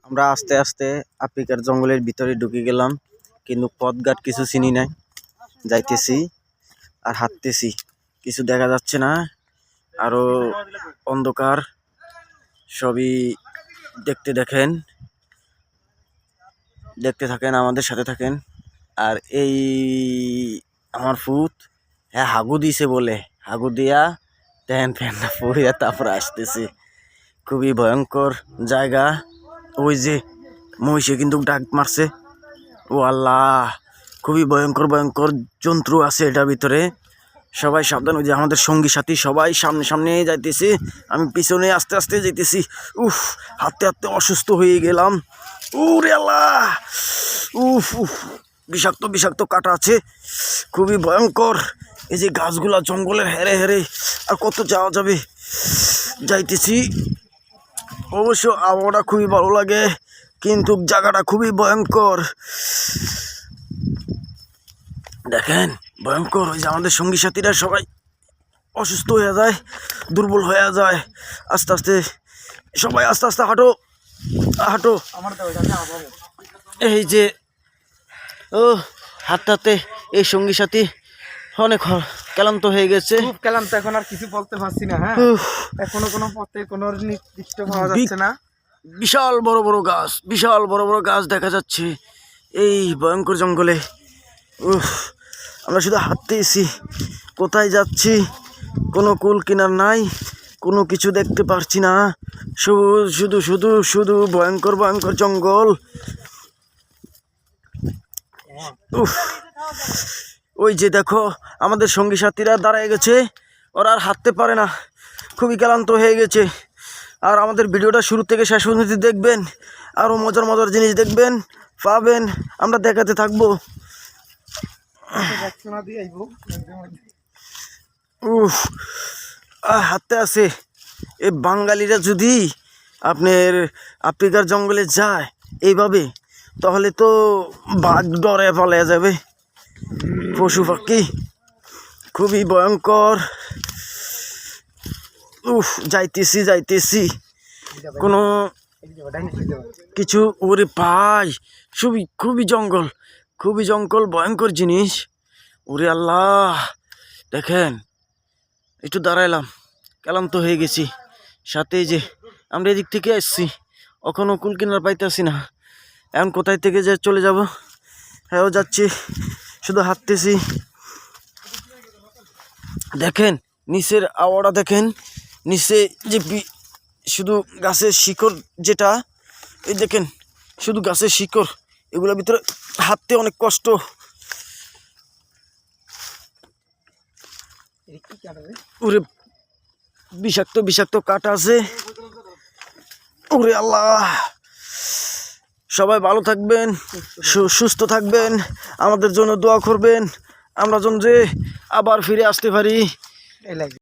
আমরা আস্তে আস্তে আফ্রিকার জঙ্গলের ভিতরে ঢুকে গেলাম, কিন্তু পথঘাট কিছু চিনি নাই। যাইতেছি আর হাঁটতেছি, কিছু দেখা যাচ্ছে না, আরো অন্ধকার। সবই দেখতে থাকেন, আমাদের সাথে থাকেন। আর এই আমার ফুট হ্যাঁ হাগু দিছে বলে, হাগু দিয়া প্যান্টটা পরিয়া তারপরে আসতেছে। খুবই ভয়ঙ্কর জায়গা। ওই যে মহিষে কিন্তু ডাক মারছে। ও আল্লাহ, খুবই ভয়ঙ্কর জন্তু আছে এটার ভিতরে। সবাই সাবধান। ওই যে আমাদের সঙ্গী সাথী সবাই সামনে যাইতেছে, আমি পিছনে আস্তে আস্তে যাইতেছি। উফ, হাঁটতে হাঁটতে অসুস্থ হয়ে গেলাম। উরে আল্লাহ, উফ উফ, বিষাক্ত কাটা আছে, খুবই ভয়ঙ্কর। এই যে গাছগুলা জঙ্গলের হেরে আর কত যাওয়া যাবে। যাইতেছি। অবশ্য আবহাওয়াটা খুবই ভালো লাগে, কিন্তু জায়গাটা খুবই ভয়ঙ্কর। দেখেন, ভয়ঙ্কর। ওই যে আমাদের সঙ্গী সাথীরা সবাই অসুস্থ হয়ে যায়, দুর্বল হয়ে যায়। আস্তে আস্তে সবাই আস্তে হাঁটো। এই যে ও হাঁটতে এই সঙ্গী সাথী অনেক ক্লান্ত হয়ে গেছে। খুব ক্লান্ত, এখন আর কিছু বলতে পারছি না। হ্যাঁ, এখনো কোনো পথে কোনো নির্দিষ্ট পাওয়া যাচ্ছে না। বিশাল বড় বড় গাছ দেখা যাচ্ছে এই ভয়ঙ্কর জঙ্গলে। আমরা শুধু হাঁটতেছি, কোথায় যাচ্ছি কোনো কুল কিনার নাই, কোনো কিছু দেখতে পারছি না। শুধু ভয়ঙ্কর জঙ্গল। ওই যে দেখো, আমাদের সঙ্গী সাথীরা দাঁড়ায় গেছে, ওরা আর হাঁটতে পারে না, খুবই ক্লান্ত হয়ে গেছে। আর আমাদের ভিডিওটা শুরু থেকে শেষ পর্যন্ত দেখবেন, আরও মজার জিনিস দেখবেন পাবেন, আমরা দেখাতে থাকবো। হাঁটতে আছে এই বাঙালিরা যদি আপনার আফ্রিকার জঙ্গলে যায় এইভাবে, তাহলে তো বাঘ ডরে পালিয়ে যাবে। পশু পাখি খুবই ভয়ঙ্কর। যাইতেছি কোনো কিছু। ওরে ভাই, খুবই জঙ্গল, ভয়ঙ্কর জিনিস। ওরে আল্লাহ, দেখেন একটু দাঁড়াইলাম, ক্লান্ত হয়ে গেছি। সাথে যে আমরা এদিক থেকে আসছি, এখনও কুল কিনার পাইতেছি না। এখন কোথায় থেকে যে চলে যাব? হ্যাঁ যাচ্ছি, শুধু হাঁটতেছি। দেখেন নিচের আওয়াটা, দেখেন নিচে যে শুধু গাছের শিকড়, যেটা এই দেখেন শুধু গাছের শিকড়, এগুলোর ভিতরে হাঁটতে অনেক কষ্ট। ওরে বিষাক্ত কাটা আছে। ওরে আল্লাহ, সবাই ভালো থাকবেন, সুস্থ থাকবেন, আমাদের জন্য দোয়া করবেন, আমরা যেন যে আবার ফিরে আসতে পারি।